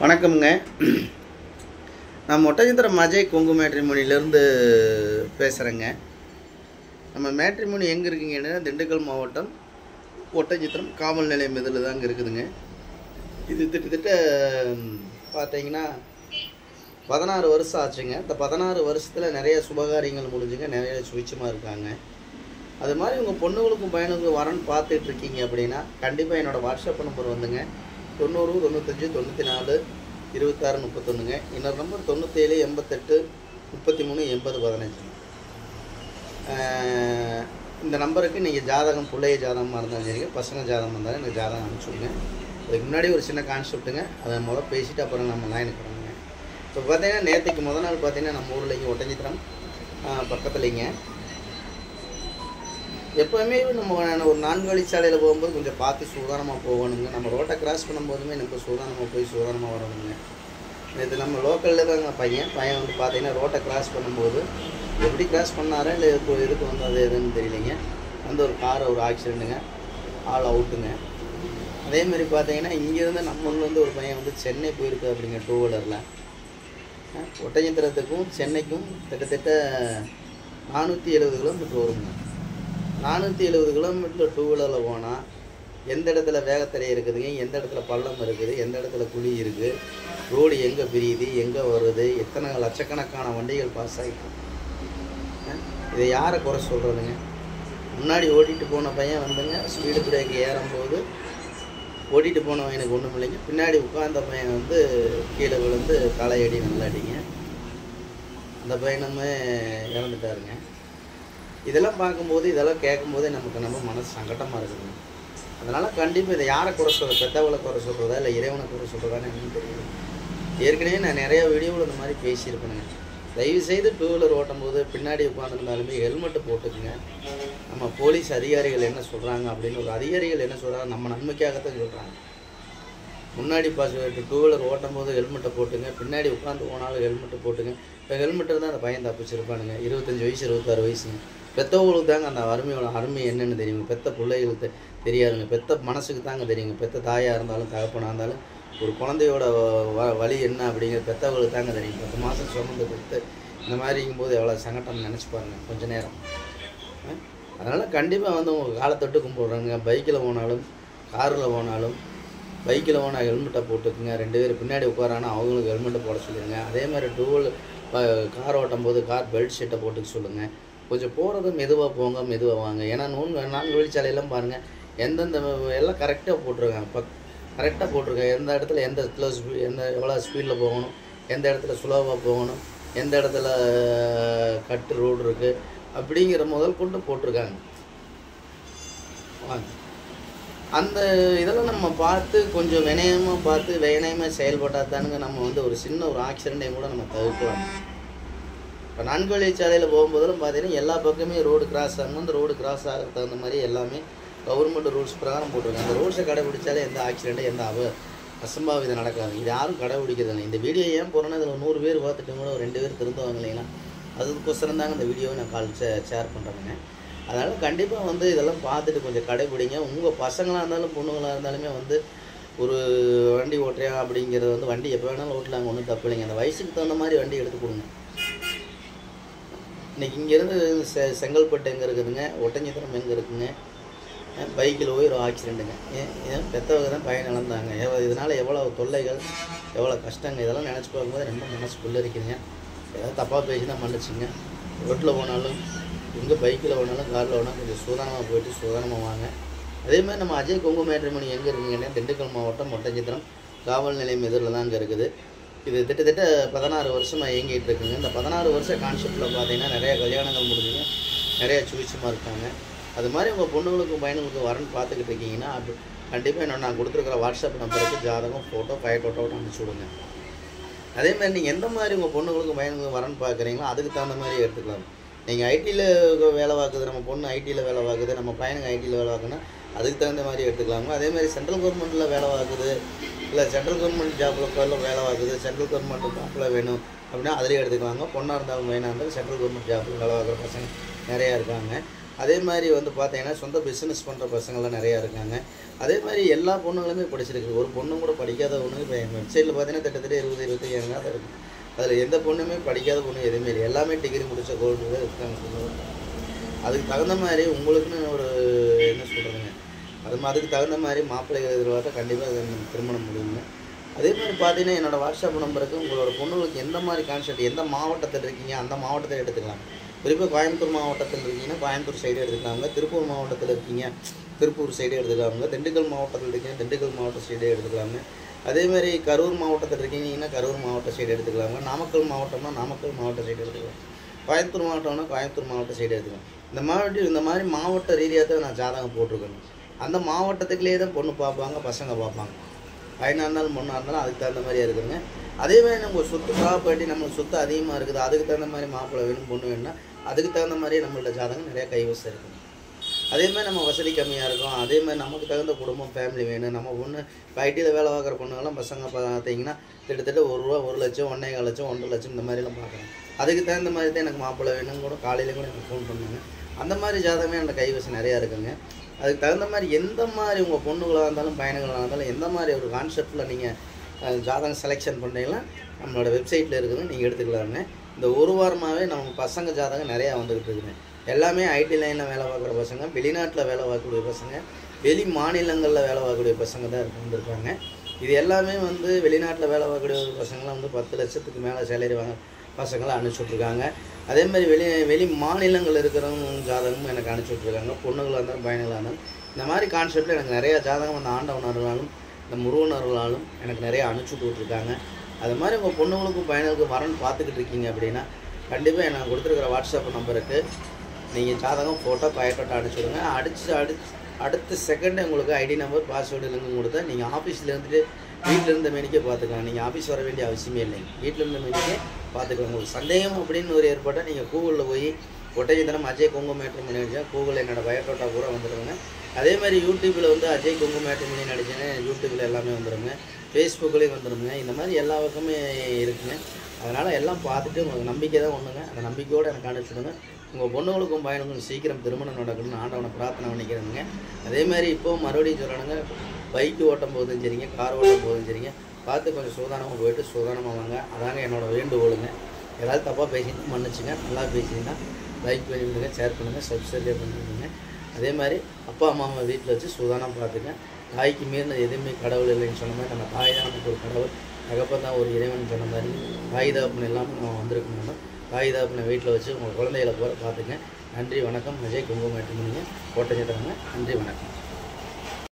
வணக்கம்ங்க. நான் ஒட்டஞ்சத்திரம் அஜய் கொங்கு மேட்ரிமோனியிலேருந்து பேசுகிறேங்க. நம்ம மேட்ரிமோனி எங்கே இருக்குங்கன்னா திண்டுக்கல் மாவட்டம் ஒட்டஞ்சத்திரம் காவல் நிலையம் இதில் தாங்க இருக்குதுங்க. இது திட்டத்தட்ட பார்த்தீங்கன்னா 16 வருஷம் ஆச்சுங்க. இந்த 16 வருஷத்தில் நிறைய சுபகாரியங்கள் முடிஞ்சுங்க, நிறைய சுவிச்சமாக இருக்காங்க. அது மாதிரி உங்கள் பொண்ணுங்களுக்கும் பையனுக்கும் வரன்னு பார்த்துட்ருக்கீங்க அப்படின்னா கண்டிப்பாக என்னோடய வாட்ஸ்அப் நம்பர் வந்துங்க 90 95 94 26 31ங்க. இன்னொரு நம்பர் 97 88 33 80 15. இந்த நம்பருக்கு நீங்கள் ஜாதகம் பிள்ளைய ஜாதகமாக இருந்தாலும் சரிங்க, பசங்க ஜாதகம் இருந்தாலும் எனக்கு ஜாதகம் அனுப்பிச்சுடுங்க. அதுக்கு முன்னாடி ஒரு சின்ன கான்செப்ட்டுங்க, அதை முதல்ல பேசிவிட்டு அப்புறம் நம்ம லைனுக்கு வரணுங்க. இப்போ பார்த்தீங்கன்னா நேற்றுக்கு முதல் நாள் பார்த்தீங்கன்னா நம்ம ஊரில் இங்கே ஒட்டஞ்சத்திரம் பக்கத்துலேங்க எப்போவுமே நம்ம ஒரு 4 வழிச்சாலையில் போகும்போது கொஞ்சம் பார்த்து சூதானமாக போகணுங்க. நம்ம ரோட்டை கிராஸ் பண்ணும்போதுமே நம்ம சூதானமாக போய் சூதானமாக வரணுங்க. இது நம்ம லோக்கலில் தாங்க பையன் வந்து பார்த்தீங்கன்னா ரோட்டை கிராஸ் பண்ணும்போது எப்படி கிராஸ் பண்ணாரா இல்லை எதுக்கு வந்து அது எதுன்னு தெரியலைங்க, அந்த ஒரு கார் ஒரு ஆக்சிடெண்ட்டுங்க, ஆள் அவுட்டுங்க. அதேமாதிரி பார்த்தீங்கன்னா இங்கேருந்து நம்ம ஊர்லேருந்து ஒரு பையன் வந்து சென்னை போயிருக்கு அப்படிங்க 2 வீலரில். ஒட்டஞ்சத்திரத்துக்கும் சென்னைக்கும் கிட்டத்தட்ட 470 கிலோமீட்டர் வருங்க. 470 கிலோமீட்டர் 2 வீலரில் போனால் எந்த இடத்துல வேகத்தடை இருக்குதுங்க, எந்த இடத்துல பள்ளம் இருக்குது, எந்த இடத்துல குழி இருக்குது, ரோடு எங்கே பிரியுது, எங்கே வருது, எத்தனை லட்சக்கணக்கான வண்டிகள் பாஸ் ஆகிட்டு, இதை யாரை குறை சொல்கிறதுங்க? முன்னாடி ஓட்டிகிட்டு போன பையன் வந்துங்க ஸ்பீடு பிரேக் ஏறும்போது ஓட்டிகிட்டு போனவன் எனக்கு ஒன்றும் இல்லைங்க, பின்னாடி உட்கார்ந்த பையன் வந்து கீழே விழுந்து தலையடி நல்லாடிங்க, அந்த பையனுமே இறந்துட்டாருங்க. இதெல்லாம் பார்க்கும்போது இதெல்லாம் கேட்கும்போதே நமக்கு நம்ம மனசு சங்கடமாக இருக்குதுங்க. அதனால் கண்டிப்பாக இதை யாரை குறை சொல்கிறது, பெத்தவளை குறை சொல்கிறதா இல்லை இறைவனை குறை சொல்கிறதான்னு எனக்கு தெரியல. ஏற்கனவே நான் நிறையா வீடியோவில் இந்த மாதிரி பேசியிருப்பேனுங்க. தயவுசெய்து 2 வீலர் ஓட்டும்போது பின்னாடி உட்காந்துருந்தாலுமே ஹெல்மெட்டு போட்டுக்குங்க. நம்ம போலீஸ் அதிகாரிகள் என்ன சொல்கிறாங்க அப்படின்னு ஒரு அதிகாரிகள் என்ன சொல்கிறாங்க, நம்ம நன்மைக்காகத்தான் சொல்கிறாங்க. முன்னாடி 2 வீலர் ஓட்டும் போது ஹெல்மெட்டை போட்டுங்க, பின்னாடி உட்காந்து போனாலும் ஹெல்மெட்டு போட்டுங்க. இப்போ ஹெல்மெட்டில் தான் அந்த பையன் தப்பிச்சிருப்பானுங்க. 25 வயசு 26 வயசுங்க. பெற்றவங்களுக்கு தாங்க அந்த அருமை என்னென்னு தெரியுங்க, பெற்ற பிள்ளைகளுக்கு தெரியாதுங்க. பெற்ற மனசுக்கு தாங்க தெரியுங்க. பெற்ற தாயாக இருந்தாலும் தகப்பனாக இருந்தாலும் ஒரு குழந்தையோட வழி என்ன அப்படிங்கிற பெற்றவங்களுக்கு தாங்க தெரியும். 10 மாதம் சுமந்து பெற்று இந்த மாதிரிங்கும்போது எவ்வளோ சங்கடம் நினச்சி பாருங்கள் கொஞ்சம் நேரம். அதனால் கண்டிப்பாக வந்து உங்கள் காலத்தொட்டு கும்பிட்றாங்க. பைக்கில் போனாலும் காரில் போனாலும், பைக்கில் போனால் ஹெல்மெட்டை போட்டுக்குங்க. 2 பேர் பின்னாடி உட்காரானா அவங்களுக்கு ஹெல்மெட்டை போட சொல்லிடுங்க. அதே மாதிரி 2 வீலர் கார் ஓட்டும் போது கார் பெல்ட் ஷீட்டை போட்டுக்க சொல்லுங்கள். கொஞ்சம் போகிறது மெதுவாக போங்க, மெதுவாக வாங்க. ஏன்னா 4 வழிச்சாலையெல்லாம் பாருங்கள் எந்தெந்த எல்லாம் கரெக்டாக போட்டிருக்காங்க, கரெக்டாக போட்டிருக்காங்க. எந்த இடத்துல எவ்வளோ ஸ்பீடில் போகணும், எந்த இடத்துல ஸ்லோவாக போகணும், எந்த இடத்துல கட்டு ரோடு இருக்குது அப்படிங்கிற முதல் கொண்டு போட்டிருக்காங்க. வாங்க அந்த இதெல்லாம் நம்ம பார்த்து கொஞ்சம் வினயமாக செயல்பட்டால் தானுங்க நம்ம வந்து ஒரு சின்ன ஒரு ஆக்சிடெண்ட்டையும் கூட நம்ம தவிர்க்கலாம். இப்போ 4 வழிச்சாலையில் போகும்போதெல்லாம் பார்த்தீங்கன்னா எல்லா பக்கமே ரோடு கிராஸ் ஆகணும். அந்த ரோடு கிராஸ் ஆகிறதுக்கு தகுந்த மாதிரி எல்லாமே கவர்மெண்ட் ரூல்ஸ் பிரகாரம் போட்டிருக்காங்க. அந்த ரூல்ஸை கடைபிடிச்சாலே எந்த ஆக்சிடெண்ட்டும் எந்த அசம்பாவிதம் நடக்காது. இது யாரும் கடைபிடிக்கிறதில்லை. இந்த வீடியோ ஏன் போகிறோன்னா இதில் 100 பேர் பார்த்துட்டு கூட ஒரு 2 பேர் திருந்துவாங்க இல்லைங்களா, அதுக்கோசரம் தாங்க இந்த வீடியோவை நான் ஷேர் பண்ணுறேங்க. அதனால் கண்டிப்பாக வந்து இதெல்லாம் பார்த்துட்டு கொஞ்சம் கடைபிடிங்க. உங்கள் பசங்களாக இருந்தாலும் பொண்ணுங்களாக இருந்தாலுமே வந்து ஒரு வண்டி ஓட்டுறியா அப்படிங்கிறது வந்து வண்டி எப்போ வேணாலும் ஓட்டலாங்க, ஒன்றும் தப்பு இல்லைங்க. அந்த வயசுக்கு தகுந்த மாதிரி வண்டி எடுத்து கொடுங்க. இன்றைக்கி இங்கேருந்து செங்கல்பட்டு எங்கே இருக்குதுங்க, ஒட்டஞ்சத்திரம் எங்கே இருக்குங்க, பைக்கில் போய் ஒரு ஆக்சிடெண்ட்டுங்க. ஏன் பெற்றவங்க தான் பையன் இழந்தாங்க. இதனால் எவ்வளோ தொல்லைகள், எவ்வளோ கஷ்டங்க, இதெல்லாம் நினச்சி பார்க்கும்போது ரொம்ப மனசுக்குள்ளே இருக்குதுங்க. ஏதாவது தப்பாக பேசினா மன்னிச்சுங்க. ரோட்டில் போனாலும் எங்கே பைக்கில் போனாலும் காரில் போனாலும் கொஞ்சம் சூதானமாக போயிட்டு சூதானமாக வாங்க. அதே மாதிரி நம்ம அஜய் கொங்கு மேட்ரிமோனி எங்கே இருக்குங்கன்னா திண்டுக்கல் மாவட்டம் ஒட்டஞ்சத்திரம் காவல் நிலையம் எதிரில் தான் அங்கே இருக்குது. இது கிட்டத்தட்ட 16 வருஷமாக இயங்கிட்டு இருக்குங்க. இந்த 16 வருஷ கான்செப்டில் பார்த்தீங்கன்னா நிறையா கல்யாணங்கள் முடிஞ்சுங்க, நிறையா சுவிச்சமாக இருக்காங்க. அது மாதிரி உங்கள் பொண்ணுங்களுக்கும் பையனுங்களுக்கும் வரன்னு பார்த்துக்கிட்டு இருக்கீங்கன்னா கண்டிப்பாக நான் கொடுத்துருக்குற வாட்ஸ்அப் நம்பருக்கு ஜாதகம், ஃபோட்டோ, ஃபோட்டோவை அனுப்பிச்சி விடுங்க. அதேமாதிரி நீங்கள் எந்த மாதிரி உங்கள் பொண்ணுங்களுக்கும் பையனுங்களுக்கும் வரன்னு பார்க்குறீங்களோ அதுக்கு தகுந்த மாதிரி எடுத்துக்கலாம். நீங்கள் ஐடியில் வேலை பார்க்குது, நம்ம பொண்ணு ஐடியில் வேலை பார்க்குது, நம்ம பையனுக்கு ஐடியில் வேலை பார்க்குன்னா அதுக்கு தகுந்த மாதிரி எடுத்துக்கலாங்க. அதேமாதிரி சென்ட்ரல் கவர்மெண்ட்டில் வேலை பார்க்குது, இல்லை சென்ட்ரல் கவர்மெண்ட் ஜாப்பில் வேலை பார்க்குது, சென்ட்ரல் கவர்மெண்ட் ஜாப்பில் வேணும் அப்படின்னா அதிலே எடுத்துக்கலாங்க. பொண்ணாக இருந்தாலும் பையனாக இருந்தாலும் சென்ட்ரல் கவர்மெண்ட் ஜாப்பில் வேலை பார்க்குற பசங்க நிறையா இருக்காங்க. அதே மாதிரி வந்து பார்த்தீங்கன்னா சொந்த பிஸ்னஸ் பண்ணுற பசங்கள்லாம் நிறையா இருக்காங்க. அதே மாதிரி எல்லா பொண்ணுங்களுமே படிச்சிருக்கு. ஒரு பொண்ணும் கூட படிக்காத பொண்ணு இப்போ என் வெப்சைட்டில் பார்த்தீங்கன்னா கிட்டத்தட்ட 20-25 தான் இருக்குது. அதில் எந்த பொண்ணுமே படிக்காத பொண்ணு எதுவுமே இல்லை. எல்லாமே டிகிரி முடித்த கோல்டு தான் இருக்காங்க. அதுக்கு தகுந்த மாதிரி உங்களுக்குன்னு ஒரு என்ன சொல்கிறதுங்க, அதுக்கு தகுந்த மாதிரி மாப்பிள்ளைகள் எதிர்பார்த்தா கண்டிப்பாக திருமணம் முடியுங்க. அதே மாதிரி பார்த்தீங்கன்னா என்னோடய வாட்ஸ்அப் நம்பருக்கு உங்களோட பொண்ணுங்களுக்கு எந்த மாதிரி கான்செப்ட், எந்த மாவட்டத்தில் இருக்கீங்க அந்த மாவட்டத்தை எடுத்துக்கலாம். குறிப்பாக கோயம்புத்தூர் மாவட்டத்தில் இருக்கீங்கன்னா கோயம்புத்தூர் சைடு எடுத்துக்கலாங்க. திருப்பூர் மாவட்டத்தில் இருக்கீங்க திருப்பூர் சைடு எடுத்துக்கலாமுங்க. திண்டுக்கல் மாவட்டத்தில் இருக்கீங்க திண்டுக்கல் மாவட்ட சைடே எடுத்துக்கலாங்க. அதேமாதிரி கரூர் மாவட்டத்தில் இருக்கீங்கன்னா கரூர் மாவட்ட சைடு எடுத்துக்கலாங்க. நாமக்கல் மாவட்டம்னா நாமக்கல் மாவட்ட சைடு எடுத்துக்கலாம். கோயம்புத்தூர் மாவட்டம்னா கோயம்புத்தூர் மாவட்ட சைடு எடுத்துக்கலாம். இந்த மாதிரி மாவட்ட ரீதியாக தான் நான் ஜாதகம் போட்டிருக்கேன். அந்த மாவட்டத்துக்குள்ளேயே தான் பொண்ணு பார்ப்பாங்க, பசங்க பார்ப்பாங்க. பையனாக இருந்தாலும் பொண்ணாக இருந்தாலும் அதுக்கு தகுந்த மாதிரியா இருக்குதுங்க. அதேமாதிரி நம்ம சொத்து ப்ராப்பர்ட்டி நம்மளுக்கு சொத்து அதிகமாக இருக்குது, அதுக்கு தகுந்த மாதிரி மாப்பிள்ளை வேணும் பொண்ணு வேணும்னா அதுக்கு தகுந்த மாதிரியே நம்மள்ட்ட ஜாதகம் நிறையா கைவசம் இருக்குது. அதேமாதிரி நம்ம வசதி கம்மியாக இருக்கும், அதேமாதிரி நமக்கு தகுந்த குடும்பம் ஃபேமிலி வேணும். நம்ம பொண்ணு இப்போ ஐடியில் வேலை பார்க்குற பொண்ணுங்கள்லாம் பசங்க பார்த்தீங்கன்னா கிட்டத்தட்ட ₹1, 1 லட்சம், 1,4 லட்சம், 1.5 லட்சம் இந்த மாதிரிலாம் பார்க்குறேன். அதுக்கு தகுந்த மாதிரி தான் எனக்கு மாப்பிள்ளை வேணும்னு கூட காலையில் கூட எனக்கு ஃபோன் பண்ணுங்க. அந்த மாதிரி ஜாதகமே அந்த கைவசம் நிறையா இருக்குங்க. அதுக்கு தகுந்த மாதிரி எந்த மாதிரி உங்கள் பொண்ணுகளாக இருந்தாலும் பையன்களாக இருந்தாலும் எந்த மாதிரி ஒரு கான்செப்டில் நீங்கள் ஜாதகம் செலெக்ஷன் பண்ணீங்கன்னா நம்மளோட வெப்சைட்டில் இருக்குது, நீங்கள் எடுத்துக்கலாங்க. இந்த ஒரு வாரமாகவே நம்ம பசங்க ஜாதகம் நிறையா வந்துக்கிட்டு இருக்குதுங்க. எல்லாமே ஐடி லைனில் வேலை பார்க்குற பசங்க, வெளிநாட்டில் வேலை பார்க்கக்கூடிய பசங்க, வெளி மாநிலங்களில் வேலை பார்க்கக்கூடிய பசங்க தான் வந்துருக்காங்க. இது எல்லாமே வந்து வெளிநாட்டில் வேலை பார்க்கக்கூடிய பசங்களாம் வந்து 10 லட்சத்துக்கு மேலே சேலரி வாங்க பசங்களாம் அனுப்பிச்சுட்ருக்காங்க. அதேமாதிரி வெளி மாநிலங்கள் இருக்கிறவங்க ஜாதகமும் எனக்கு அனுப்பிச்சுட்ருக்காங்க. பொண்ணுங்களாக இருந்தாலும் பையன்களாக இருந்தாலும் இந்த மாதிரி கான்செப்டில் எனக்கு நிறையா ஜாதகம் அந்த ஆண்டவனர்களாலும் இந்த முருகனர்களாலும் எனக்கு நிறையா அனுப்பிச்சுட்டு விட்ருக்காங்க. அது மாதிரி உங்கள் பொண்ணுங்களுக்கும் பையனுக்கும் வரன்னு பார்த்துக்கிட்டு இருக்கீங்க அப்படின்னா கண்டிப்பாக எனக்கு கொடுத்துருக்குற வாட்ஸ்அப் நம்பருக்கு நீங்கள் ஜாதகம் ஃபோட்டோ பயோட்டோட்டோ அனுப்பிச்சுடுங்க. அடுத்த செகண்டே உங்களுக்கு ஐடி நம்பர் பாஸ்வேர்டு லிங்க் கொடுத்தா நீங்கள் ஆஃபீஸில் இருந்துட்டு வீட்டில் இருந்த மேனிக்கே பார்த்துக்கலாம். நீங்கள் ஆஃபீஸ் வர வேண்டிய அவசியமே இல்லைங்க, வீட்டில் இருந்த மேனிக்கே பார்த்துக்கலாம். உங்களுக்கு சந்தேகம் அப்படின்னு ஒரு ஏற்பட்டால் நீங்கள் கூகுளில் போய் ஒட்டஞ்சத்திரம் அஜய் குங்கு மேட்ரிமோனி அடிச்சா கூகுளில் என்னோடய பயோட்டோட்டா கூட வந்துடுங்க. அதே மாதிரி யூடியூப்பில் வந்து அஜய் குங்கு மேட்ரிமோனி அடிச்சேன்னா யூடியூப்பில் எல்லாமே வந்துடுங்க, ஃபேஸ்புக்லேயும் வந்துடுங்க. இந்த மாதிரி எல்லா பக்கமே இருக்குங்க. அதனால் எல்லாம் பார்த்துட்டு உங்களுக்கு நம்பிக்கை தான் ஒன்றுங்க, அந்த நம்பிக்கையோடு எனக்கு அனுப்பிச்சுடுங்க. உங்கள் பொண்ணுங்களுக்கும் பையனுக்கும் சீக்கிரம் திருமணம் நடக்கணும்னு ஆண்டவனை பிரார்த்தனை பண்ணிக்கிறேங்க. அதேமாதிரி இப்போது மறுபடியும் சொல்லணுங்க, பைக்கு ஓட்டும் போதும் சரிங்க, கார் ஓட்டும் போதும் சரிங்க, பார்த்து கொஞ்சம் சூதானமாக போயிட்டு சூதானமாக வாங்க. அதாங்க என்னோடய வேண்டுகோளுங்க. ஏதாவது தப்பாக பேசிட்டு மன்னிச்சுங்க. நல்லா பேசிங்கன்னா லைக் பண்ணி விடுங்க, ஷேர் பண்ணுங்கள், சப்ஸ்கிரைப் பண்ணிவிடுங்க. அதே மாதிரி அப்பா அம்மாவை வீட்டில் வச்சு சூதானம் பார்த்துங்க. தாய்க்கு மீறின எதுவுமே கடவுள் இல்லைன்னு சொன்ன மாதிரி நம்ம தாய் தான் நமக்கு ஒரு கடவுள், தகப்பன் தான் ஒரு இறைவன் சொன்ன மாதிரி தாய் தகப்பன் இல்லாமல் நம்ம வந்திருக்கணும். தாய் தகப்பனை வீட்டில் வச்சு உங்கள் குழந்தைகளை போகிற பார்த்துங்க. நன்றி வணக்கம். அஜய் குங்கு மேட்ரிமோனி ஒட்டஞ்சத்திரங்க. நன்றி வணக்கம்.